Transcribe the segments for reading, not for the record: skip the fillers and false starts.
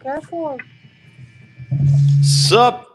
Careful. Sup?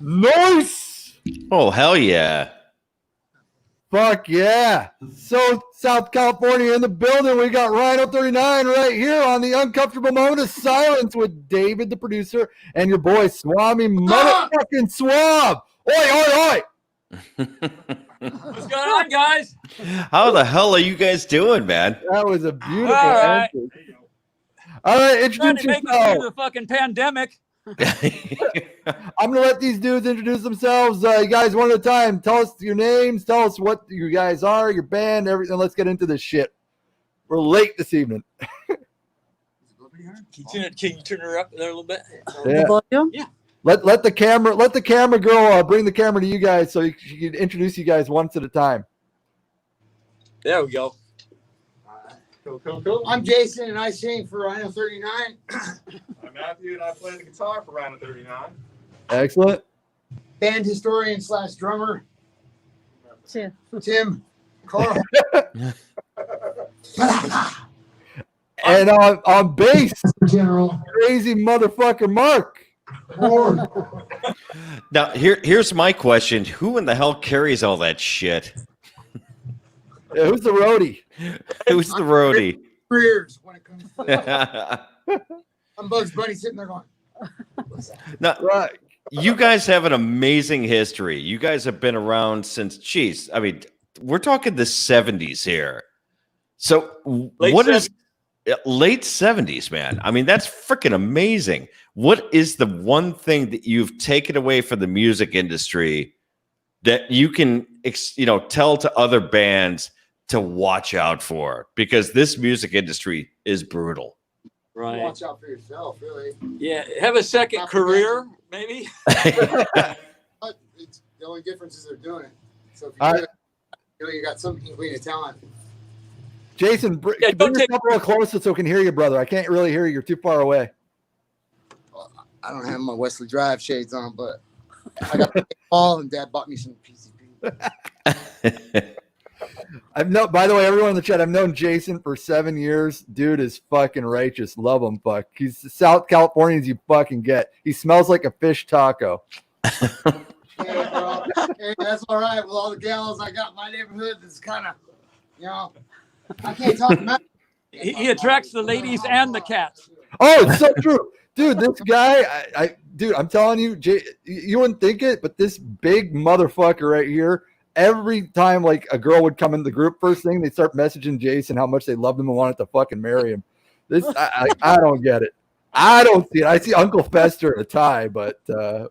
Nice. Oh, hell yeah. Fuck yeah. So South California in the building. We got Rhino 39 right here on the Uncomfortable Moment of Silence with David, the producer, and your boy Swami, motherfucking Swab. Oi, oi, oi. What's going on, guys? How the hell are you guys doing, man? That was a beautiful All right. answer. All right, Trying introduce to make it yourself. through the fucking pandemic. I'm gonna let these dudes introduce themselves. You guys, one at a time. Tell us your names. Tell us what you guys are, your band, everything. Let's get into this shit. We're late this evening. Can you turn her up there a little bit? Yeah. Volume? Yeah. Let the camera girl bring the camera to you guys so she can introduce you guys once at a time. There we go. Cool. I'm Jason, and I sing for Rhino 39. I'm Matthew, and I play the guitar for Rhino 39. Excellent. Band historian / drummer, Tim. Tim Carl. And on bass, General. crazy motherfucker Mark. Now, here's my question. Who in the hell carries all that shit? Yeah, who's the roadie? Who's the roadie? Careers when it comes to I'm Bugs Bunny sitting there going, Now, Right. you guys have an amazing history. You guys have been around since, geez, I mean, we're talking the 70s here. So what is late 70s, man? I mean, that's freaking amazing. What is the one thing that you've taken away from the music industry that you can, tell to other bands to watch out for? Because this music industry is brutal. Right. watch out for yourself, really. Yeah. Have a second career, maybe. But it's, the only difference is they're doing it. So if you do it, you got some inkling of talent. Jason, bring yourself a little closer so we can hear you, brother. I can't really hear you. You're too far away. Well, I don't have my Wesley Drive shades on, but I got all, and Dad bought me some PCP. By the way, everyone in the chat, I've known Jason for 7 years. Dude is fucking righteous. Love him, fuck. He's South Californian as you fucking get. He smells like a fish taco. Hey, bro. Hey, that's all right. With all the gals I got in my neighborhood, it's kind of, I can't talk about it. He attracts the ladies and the cats. Oh, it's so true. Dude, this guy, dude, I'm telling you, you wouldn't think it, but this big motherfucker right here, every time like a girl would come in the group, first thing they start messaging Jason how much they loved him and wanted to fucking marry him. This I don't get it. I don't see it. I see Uncle Fester in a tie, but I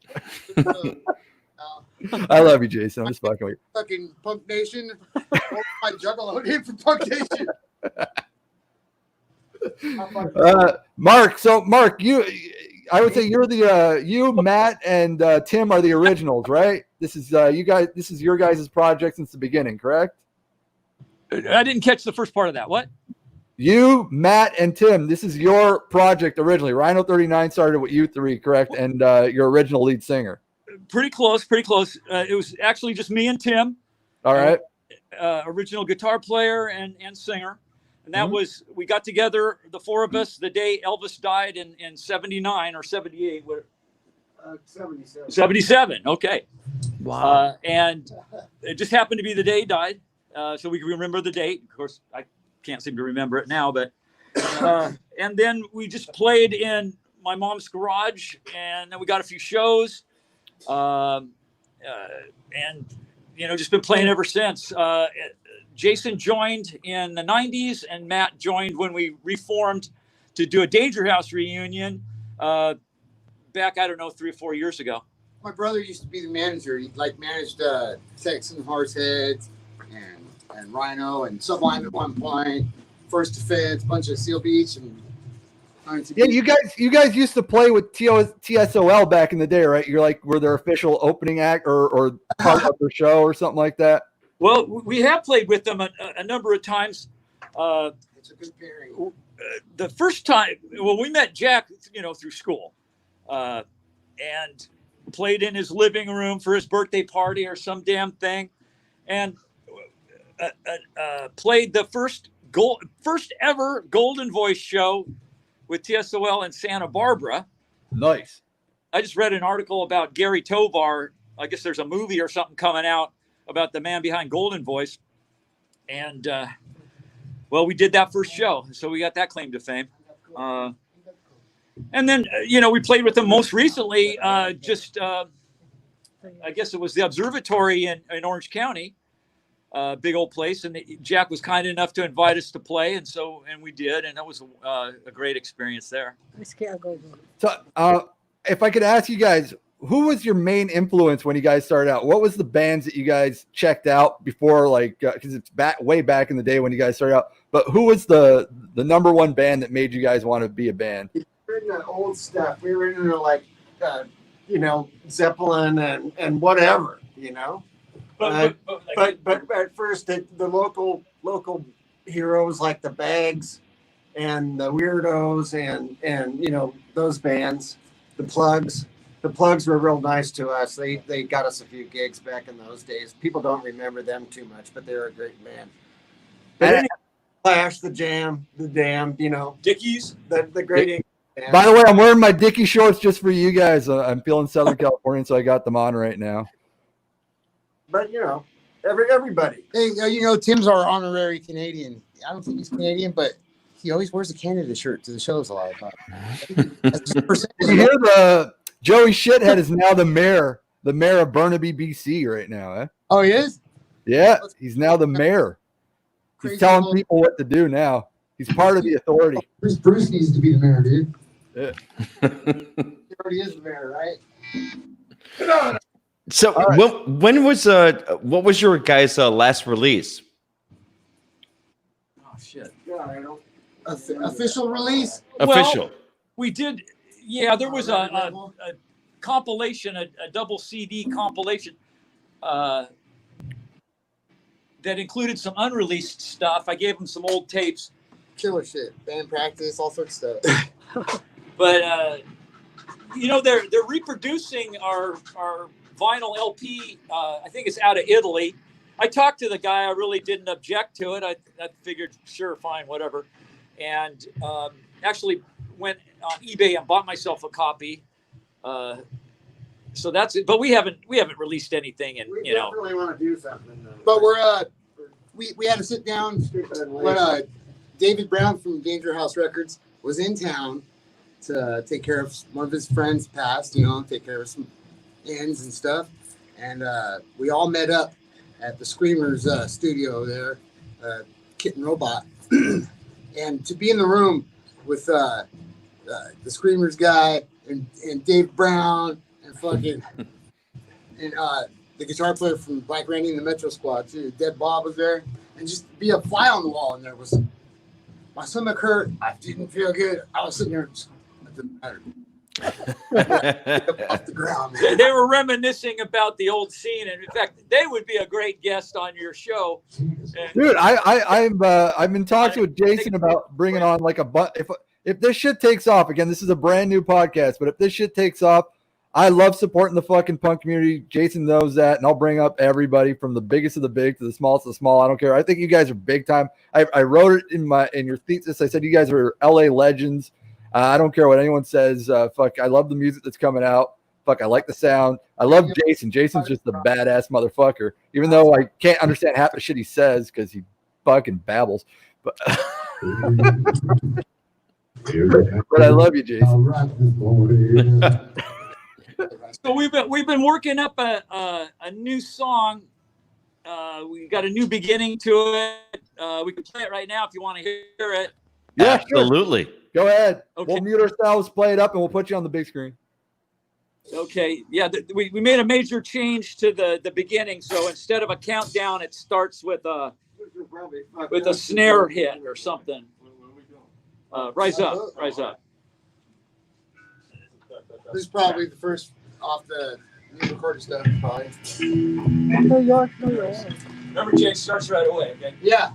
I love you, Jason. I'm just fucking with Fucking Punk Nation. My Juggalo name for Punk Nation. you. Mark, so Mark, I would say you're the you, Matt, and Tim are the originals, right? This is you guys. This is your guys' project since the beginning, correct? I didn't catch the first part of that. What? You, Matt, and Tim. This is your project originally. Rhino 39 started with you three, correct? And your original lead singer. Pretty close. Pretty close. It was actually just me and Tim. All right. Original guitar player and singer. And that was, we got together, the four of us, the day Elvis died in 79 or 78. 77. 77. Okay. Wow. And it just happened to be the day he died. So we can remember the date. Of course, I can't seem to remember it now, but, and then we just played in my mom's garage, and then we got a few shows. And, you know, just been playing ever since. Jason joined in the 90s, and Matt joined when we reformed to do a Danger House reunion back, I don't know, 3 or 4 years ago. My brother used to be the manager. He managed Texan Horseheads and Rhino and Sublime at one point. First Defense, bunch of Seal Beach and Yeah, you guys used to play with TSOL back in the day, right? You're like, were their official opening act or part of their show or something like that? Well, we have played with them a number of times. it's a good pairing. The first time, well, we met Jack, you know, through school, and played in his living room for his birthday party or some damn thing, and played the first ever Golden Voice show with TSOL in Santa Barbara. Nice. I just read an article about Gary Tovar. I guess there's a movie or something coming out about the man behind Golden Voice. And, well, we did that first show. So we got that claim to fame. And then, you know, we played with them most recently, I guess it was the observatory in Orange County, big old place. And Jack was kind enough to invite us to play. And we did. And that was a great experience there. So if I could ask you guys, who was your main influence when you guys started out? What was the bands that you guys checked out before, like, because it's way back in the day when you guys started out, but who was the number one band that made you guys want to be a band? We were into old stuff. We were into you know, Zeppelin and whatever, you know. But at first the local heroes like the Bags and the Weirdos and you know, those bands, the Plugs. The Plugs were real nice to us. They got us a few gigs back in those days. People don't remember them too much, but they were a great band. But anyway, Clash, the Jam, the Damned, you know, Dickies. the great. By the way, I'm wearing my Dickie shorts just for you guys. I'm feeling Southern California, so I got them on right now. But you know, everybody. Hey, you know, Tim's our honorary Canadian. I don't think he's Canadian, but he always wears a Canada shirt to the shows a lot of times. You hear the Joey Shithead is now the mayor of Burnaby, BC right now, eh? Oh, he is? Yeah, he's now the mayor. He's telling people what to do now. He's part of the authority. Bruce needs to be the mayor, dude. Yeah. He already is the mayor, right? So right. when was what was your guys' last release? Oh, shit. Yeah, I don't. Official release? Official. Well, we did. Yeah, there was a compilation, a double CD compilation that included some unreleased stuff. I gave them some old tapes. Killer shit. Band practice, all sorts of stuff. But, you know, they're reproducing our vinyl LP. I think it's out of Italy. I talked to the guy. I really didn't object to it. I figured, sure, fine, whatever. And actually went on eBay and bought myself a copy. So that's it. But we haven't released anything, and We you know. definitely want to do something. But we had to sit down. But David Brown from Danger House Records was in town to take care of one of his friends passed, you know, take care of some ends and stuff. And we all met up at the Screamers studio there, Kitten Robot. And to be in the room with the Screamers guy and Dave Brown and fucking and the guitar player from Black Randy and the Metro Squad too. Dead Bob was there, and just be a fly on the wall. And there was my stomach hurt. I didn't feel good. I was sitting there. It didn't matter. Off the ground, man. They were reminiscing about the old scene, and in fact, they would be a great guest on your show. Dude, I've been talking with Jason about bringing on like if this shit takes off again. This is a brand new podcast, but if this shit takes off, I love supporting the fucking punk community. Jason knows that, and I'll bring up everybody from the biggest of the big to the smallest of the small. I don't care. I think you guys are big time. I wrote it in your thesis. I said you guys are LA legends. I don't care what anyone says. Fuck, I love the music that's coming out. Fuck, I like the sound. I love Jason. Jason's just a badass motherfucker. Even though I can't understand half the shit he says because he fucking babbles. But but I love you, Jason. So we've been working up a new song. We got a new beginning to it. We can play it right now if you want to hear it. Yeah, absolutely. Sure. Go ahead. Okay. We'll mute ourselves, play it up, and we'll put you on the big screen. Okay. Yeah, we made a major change to the beginning. So instead of a countdown, it starts with a snare hit or something. Rise up, rise up. This is probably the first off the new recorded stuff, probably. New York, New York. Remember, Jake starts right away. Okay. Yeah.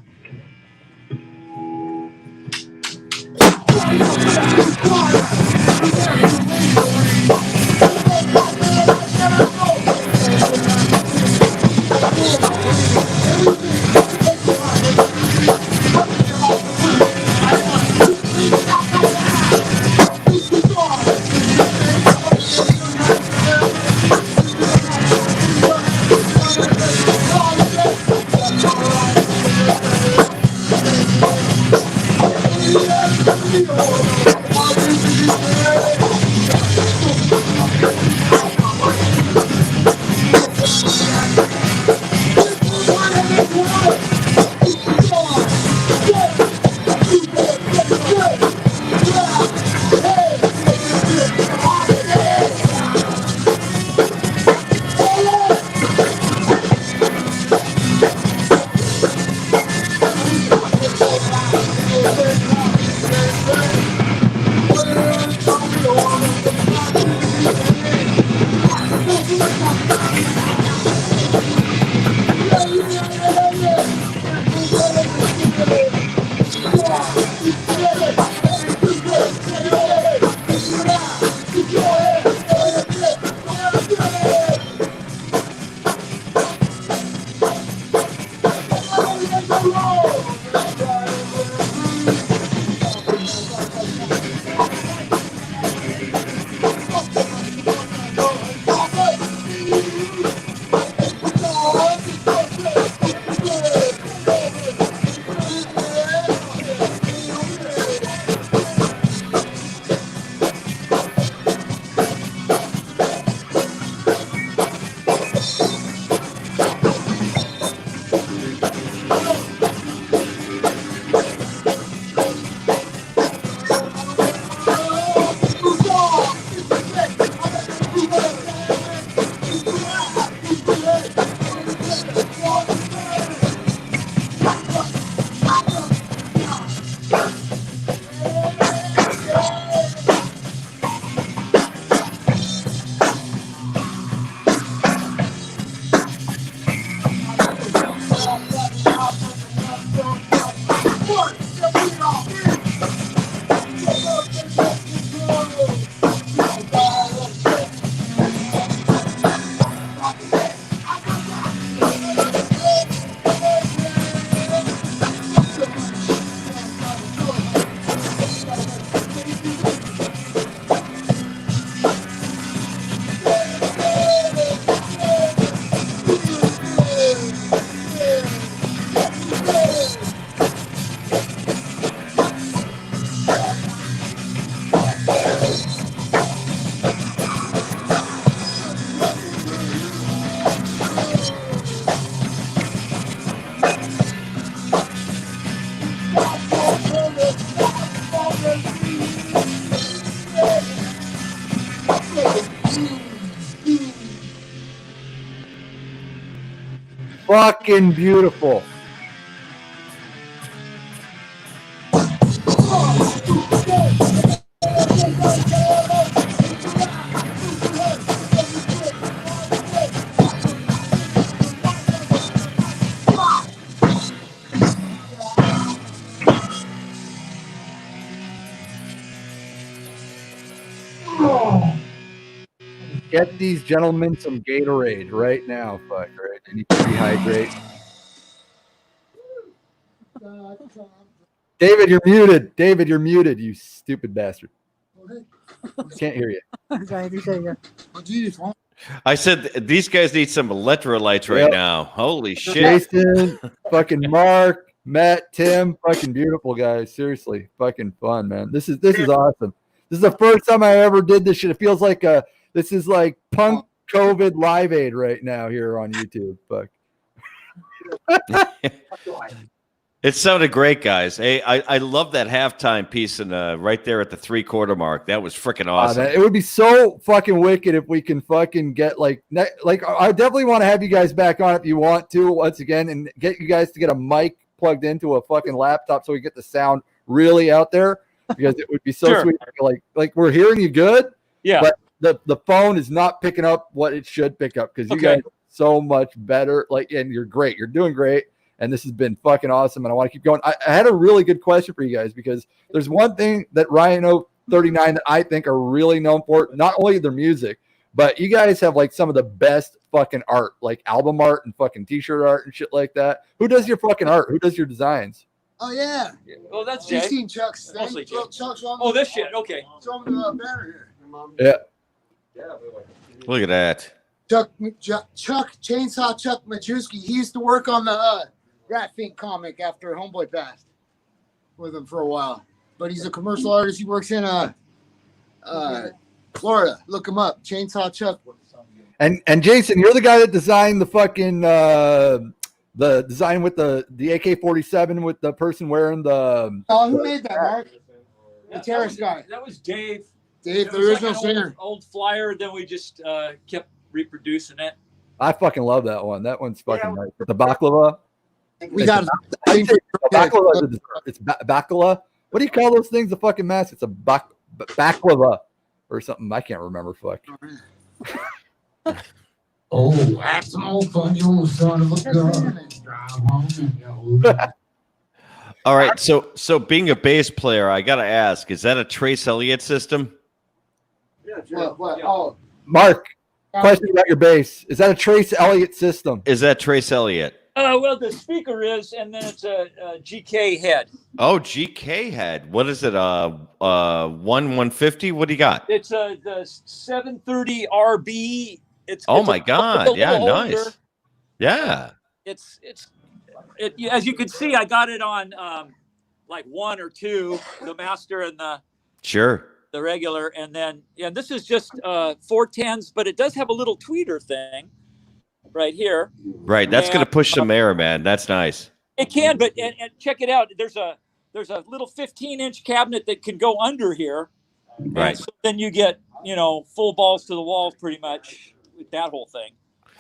fucking beautiful. Get these gentlemen some Gatorade right now. Fuck, right? They need to rehydrate. David, you're muted. David, you're muted, you stupid bastard. Can't hear you. I said these guys need some electrolytes right Yep. now. Holy shit. Jason, fucking Mark, Matt, Tim, fucking beautiful guys. Seriously, fucking fun, man. This is awesome. This is the first time I ever did this shit. It feels like this is like punk COVID Live Aid right now here on YouTube. Fuck. It sounded great, guys. Hey, I love that halftime piece and right there at the 3/4 mark. That was freaking awesome. It would be so fucking wicked if we can fucking get like I definitely want to have you guys back on if you want to once again and get you guys to get a mic plugged into a fucking laptop so we get the sound really out there because it would be so sweet. Like we're hearing you good, Yeah. but the phone is not picking up what it should pick up because you guys are so much better. Like, and you're great. You're doing great. And this has been fucking awesome. And I want to keep going. I had a really good question for you guys because there's one thing that Rhino 39 that I think are really known for, not only their music, but you guys have like some of the best fucking art, like album art and fucking t-shirt art and shit like that. Who does your fucking art? Who does your designs? Oh, yeah. Oh, that's You've Jay. seen Chuck's thing? Mostly Jay. Chuck, show him Oh, this shit. Okay. Show him the banner Yeah. Look at that. here. Chuck, Chainsaw Chuck Majewski. He used to work on the Rat Fink comic after Homeboy passed with him for a while. But he's a commercial artist. He works in Florida. Look him up. Chainsaw Chuck. And Jason, you're the guy that designed the fucking the design with the AK-47 with the person wearing the. Oh, who made that, Mark? The terrorist guy. That was Dave. Dave, It the was original like an singer. old flyer. Then we just kept reproducing it. I fucking love that one. That one's fucking nice. With the baklava. We got Baklava. It's baklava. What do you call those things? The fucking mask. It's a baklava or something. I can't remember. Fuck. Oh, have some old fun, you old son of a gun. Drive home and go. All right. So being a bass player, I got to ask, is that a Trace Elliott system? What? Oh, Mark, question about your bass. Is that a Trace Elliott system? Is that Trace Elliott? Well, the speaker is, and then it's a GK head. Oh, GK head. What is it? 150? What do you got? It's the 730 RB. It's My God. Yeah, nice. Older. Yeah. It's as you can see, I got it on like 1 or 2, the master and the regular, and then this is just 410s, but it does have a little tweeter thing right here. Right. That's going to push some air, man. That's nice. It can, but and check it out. There's a little 15-inch cabinet that can go under here. Right. So then you get full balls to the walls pretty much with that whole thing.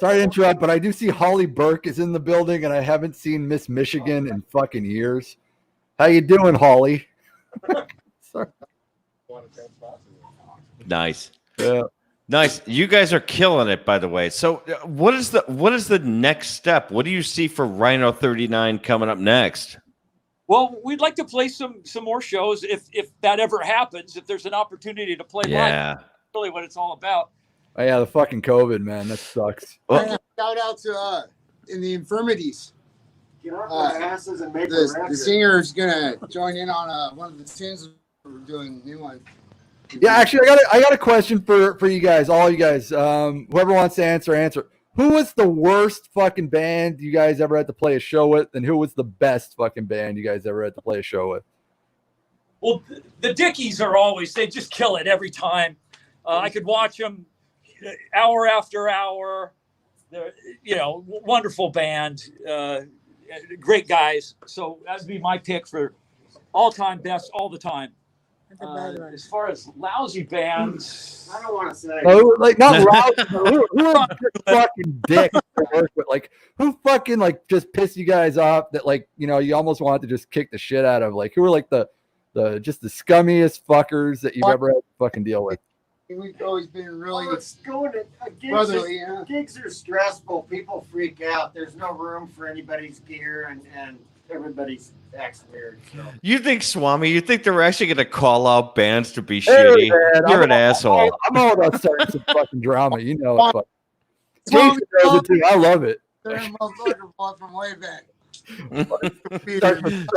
Sorry to interrupt, but I do see Holly Burke is in the building, and I haven't seen Miss Michigan in fucking years. How you doing, Holly? Sorry. Nice. Yeah. Nice. You guys are killing it, by the way. So what is the next step? What do you see for Rhino 39 coming up next? Well, we'd like to play some more shows if that ever happens, if there's an opportunity to play live. Yeah. That's really what it's all about. Oh, yeah, the fucking COVID, man. That sucks. Well, shout out to in the infirmities. Get off our asses and make a record. The singer's gonna join in on one of the tunes we're doing. New one. Yeah, actually, I got a question for you guys, all you guys. Whoever wants to answer. Who was the worst fucking band you guys ever had to play a show with, and who was the best fucking band you guys ever had to play a show with? Well, the Dickies they just kill it every time. I could watch them hour after hour. They're, wonderful band, great guys. So that'd be my pick for all-time best all the time. As far as lousy bands, I don't want to say. No, like not loud. Who are just fucking dicks to work with? Like who fucking like just piss you guys off that like you almost want to just kick the shit out of? Like who are like the just the scummiest fuckers that you've ever had to fucking deal with? We've always been really going to brotherly. Yeah. Gigs are stressful. People freak out. There's no room for anybody's gear, and everybody's acts weird. So. You think, Swami, you think they're actually going to call out bands to be shitty? Man, You're an asshole. I'm all about starting some fucking drama. You know it. Jason does it too. I love it. They're a motherfucker from way back.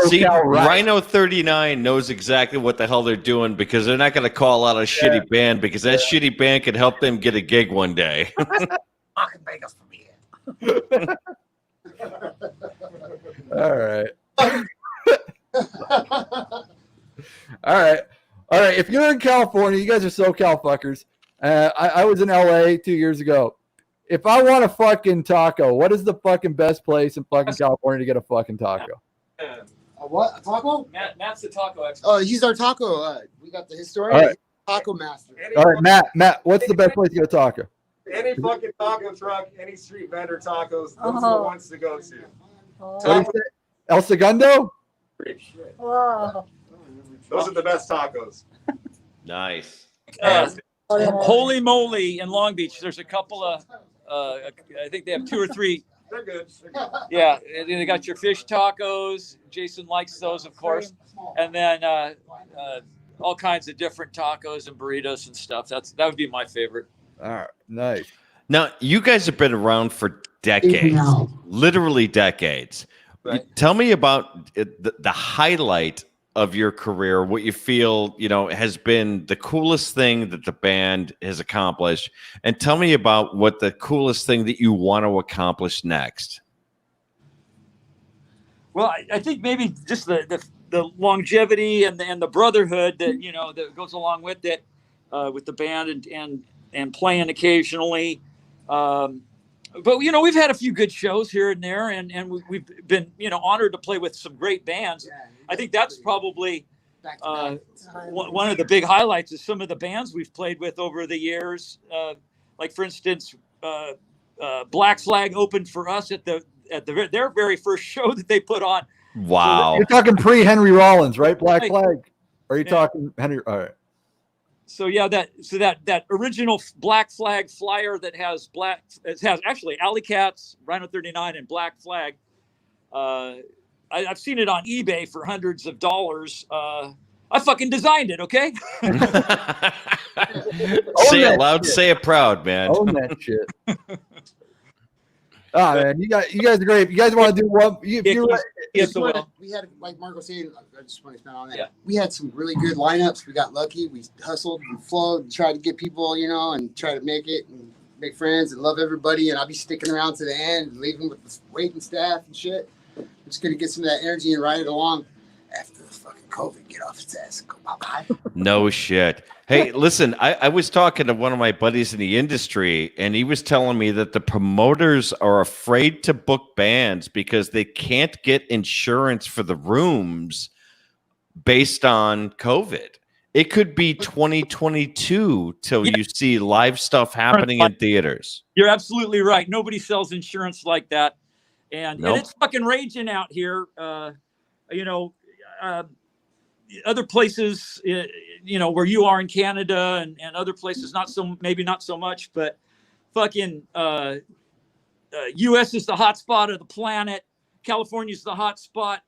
See, Rhino 39 knows exactly what the hell they're doing because they're not going to call out a shitty band because that shitty band could help them get a gig one day. Fucking beg us from here. All right. All right. If you're in California, you guys are SoCal fuckers. I was in LA 2 years ago. If I want a fucking taco, what is the fucking best place in fucking California to get a fucking taco? What? A taco? Matt's the taco expert. Oh, he's our taco. We got the historian taco master. All right, Matt, what's the best place to get a taco? Any fucking taco truck, any street vendor tacos, those are the ones to go to. What do you say? El Segundo? Wow. Those are the best tacos. Nice. Holy Moly in Long Beach. There's a couple of, I think they have 2 or 3. They're good. Yeah, and then they got your fish tacos. Jason likes those, of course. And then all kinds of different tacos and burritos and stuff. That would be my favorite. All right, nice. Now, you guys have been around for decades, literally decades. Right. Tell me about the highlight of your career, what you feel, has been the coolest thing that the band has accomplished. And tell me about what the coolest thing that you want to accomplish next. Well, I think maybe just the longevity and the brotherhood that, that goes along with it, with the band and playing occasionally. But, we've had a few good shows here and there, and we've been, honored to play with some great bands. I think that's probably one of the big highlights is some of the bands we've played with over the years. Like, for instance, Black Flag opened for us at their very first show that they put on. Wow. You're talking pre-Henry Rollins, right? Black Flag? Or are you talking Henry? All right. So yeah, that original Black Flag flyer that has actually Alley Cats, Rhino 39, and Black Flag. I've seen it on eBay for hundreds of dollars. I fucking designed it, okay? Say it loud, say it proud, man. Own that shit. Man, you guys are great. If you guys want to do one, we had, like Marco said, I just want to expand on that. Yeah. We had some really good lineups. We got lucky. We hustled and flowed and tried to get people, and try to make it and make friends and love everybody. And I'll be sticking around to the end and leaving with the waiting staff and shit. I'm just going to get some of that energy and ride it along after the fucking COVID get off its ass and go bye-bye. No shit. Hey, listen, I was talking to one of my buddies in the industry, and he was telling me that the promoters are afraid to book bands because they can't get insurance for the rooms based on COVID. It could be 2022 till you see live stuff happening in theaters. You're absolutely right. Nobody sells insurance like that. And it's fucking raging out here. Other places, where you are in Canada and other places, maybe not so much, but fucking U.S. is the hot spot of the planet. California is the hot spot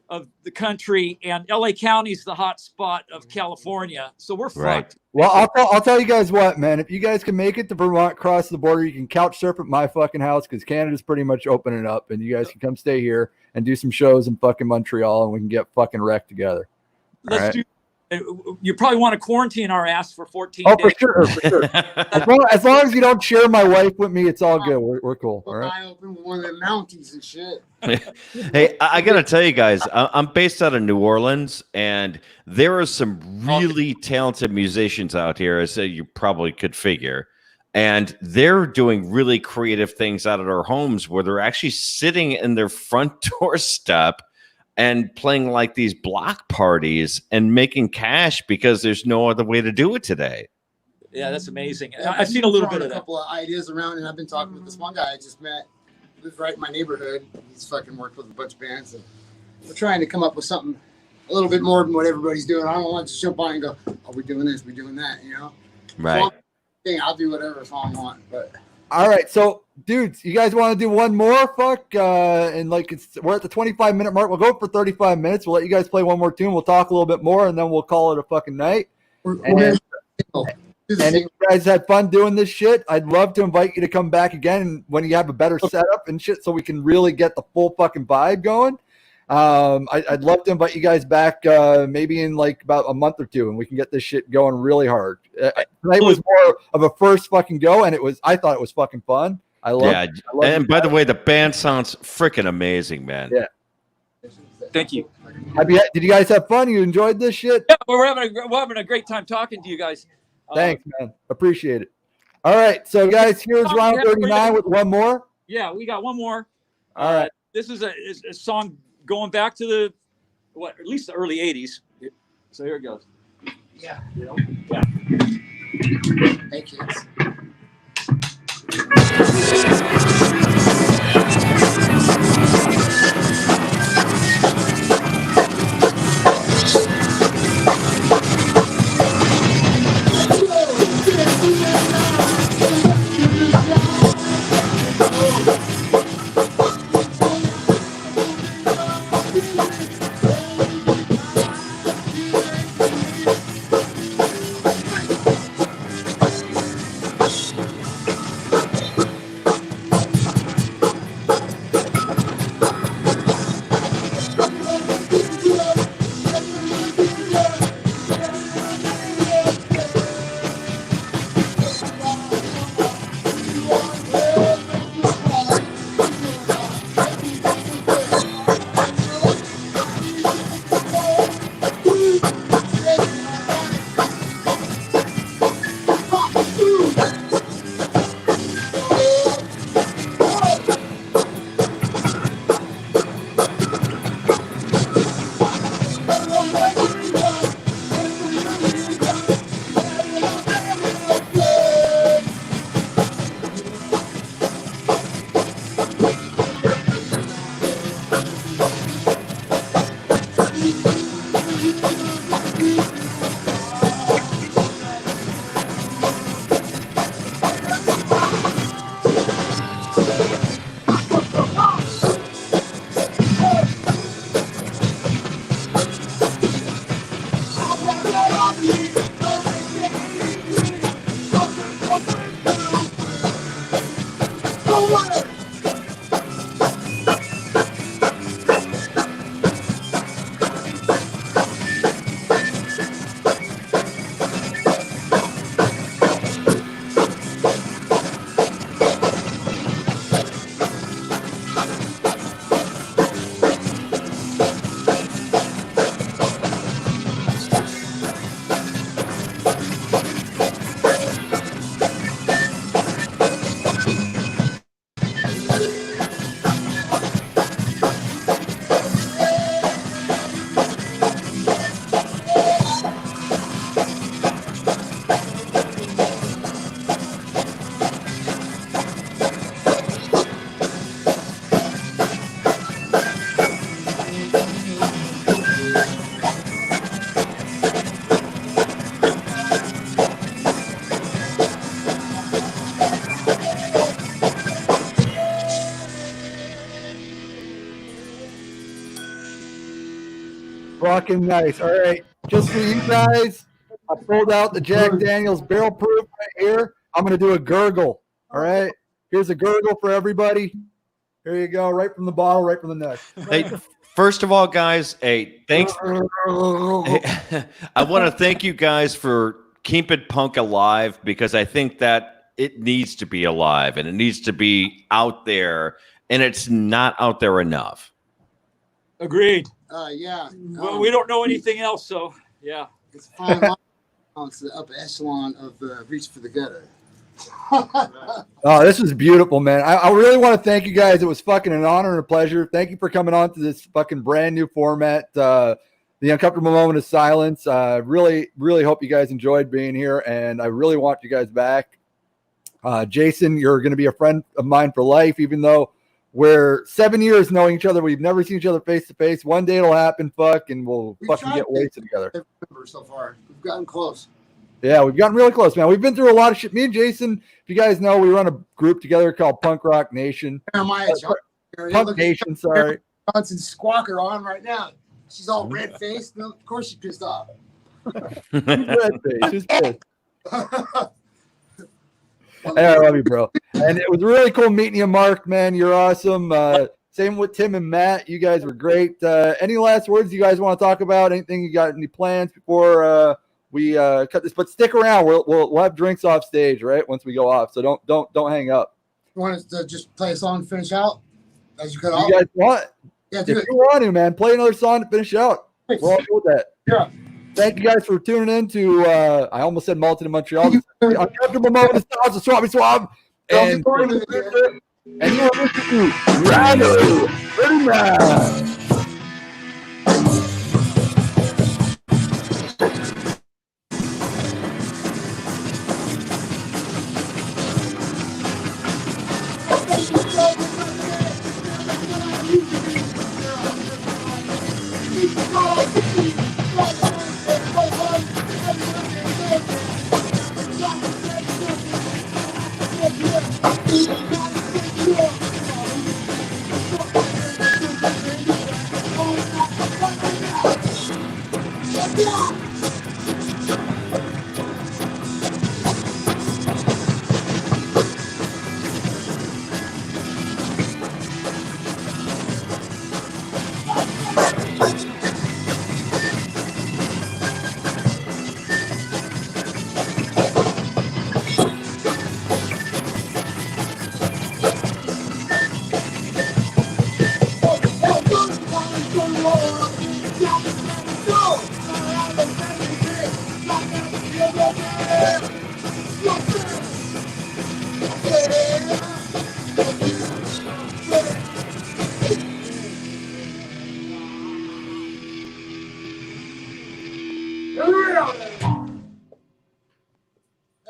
of the country, and L.A. County is the hot spot of California. So we're fucked. Well, I'll tell you guys what, man. If you guys can make it to Vermont, cross the border, you can couch surf at my fucking house because Canada's pretty much opening up, and you guys can come stay here and do some shows in fucking Montreal, and we can get fucking wrecked together. Let's do. You probably want to quarantine our ass for 14 days. For sure. As long as you don't share my wife with me, it's all good. We're cool. All right. I open one of the Mounties and shit. Hey, I got to tell you guys, I'm based out of New Orleans, and there are some really talented musicians out here, as you probably could figure. And they're doing really creative things out of their homes where they're actually sitting in their front doorstep and playing like these block parties and making cash because there's no other way to do it today. Yeah, that's amazing. Yeah, I've seen a little bit of a that. couple of ideas around, and I've been talking with this one guy I just met. He lives right in my neighborhood. He's fucking worked with a bunch of bands, and we're trying to come up with something a little bit more than what everybody's doing. I don't want to just jump on and go, "Oh, we're doing this, we're doing that," you know. Right. I'll do whatever song I want, but. All right, so dudes, you guys want to do one more? And like we're at the 25-minute mark. We'll go for 35 minutes. We'll let you guys play one more tune. We'll talk a little bit more, and then we'll call it a fucking night. And if you guys had fun doing this shit, I'd love to invite you to come back again when you have a better setup and shit, so we can really get the full fucking vibe going. I'd love to invite you guys back maybe in like about a month or two, and we can get this shit going really hard. Tonight was more of a first fucking go, and I thought it was fucking fun. I love and by the way, the band sounds freaking amazing, man. Yeah. Thank you. Did you guys have fun? You enjoyed this shit? Yeah, we're having a great time talking to you guys. Thanks, man. Appreciate it. All right, so guys, here's round 39 with one more. Yeah, we got one more. All right. This is a song going back to at least the early 80s. So here it goes. Yeah. Yeah. Hey, kids. Fucking nice. All right. Just for you guys, I pulled out the Jack Daniels barrel proof right here. I'm going to do a gurgle. All right. Here's a gurgle for everybody. Here you go. Right from the bottle, right from the neck. Hey, first of all, guys, hey, thanks. I want to thank you guys for keeping punk alive, because I think that it needs to be alive and it needs to be out there, and it's not out there enough. Agreed. Yeah. Well, we don't know anything else, so yeah. It's fine. It's the upper echelon of Reach for the Gutter. Oh, this was beautiful, man. I really want to thank you guys. It was fucking an honor and a pleasure. Thank you for coming on to this fucking brand new format, the Uncomfortable Moment of Silence. Really, really hope you guys enjoyed being here, and I really want you guys back. Jason, you're going to be a friend of mine for life, even though we're 7 years knowing each other. We've never seen each other face to face. One day it'll happen, and we'll fucking get wasted together. So far, we've gotten close. Yeah, we've gotten really close, man. We've been through a lot of shit. Me and Jason, if you guys know, we run a group together called Punk Rock Nation. Punk Nation, sorry. Johnson Squawker on right now. She's all red faced. No, of course she's pissed off. Who's red faced? Who's pissed? Hey, I love you, bro. And it was really cool meeting you, Mark, man. You're awesome. Same with Tim and Matt. You guys were great. Any last words you guys want to talk about? Anything you got? Any plans before we cut this? But stick around. We'll have drinks off stage, right? Once we go off. So don't hang up. You want us to just play a song and finish out as you cut off? You guys want? Yeah, if do it. you want to, man, play another song to finish out. We're all good with that. Yeah. Thank you guys for tuning in to I almost said Malton in Montreal. Uncomfortable Moment of Silence with Swami Swab. And you're listening to Rhino. Ready, man.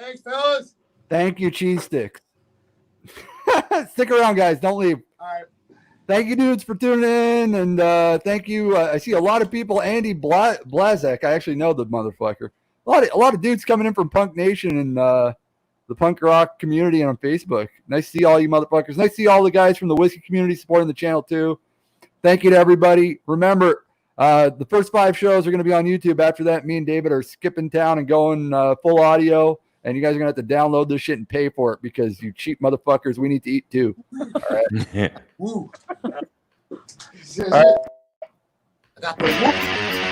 Thanks, fellas. Thank you, Cheese Sticks. Stick around, guys. Don't leave. All right. Thank you, dudes, for tuning in. And thank you. I see a lot of people. Andy Blazek. I actually know the motherfucker. A lot of dudes coming in from Punk Nation and the punk rock community and on Facebook. Nice to see all you motherfuckers. Nice to see all the guys from the whiskey community supporting the channel, too. Thank you to everybody. Remember, the first 5 shows are going to be on YouTube. After that, me and David are skipping town and going full audio. And you guys are going to have to download this shit and pay for it because you cheap motherfuckers, we need to eat too. All right. Woo. All right. I got the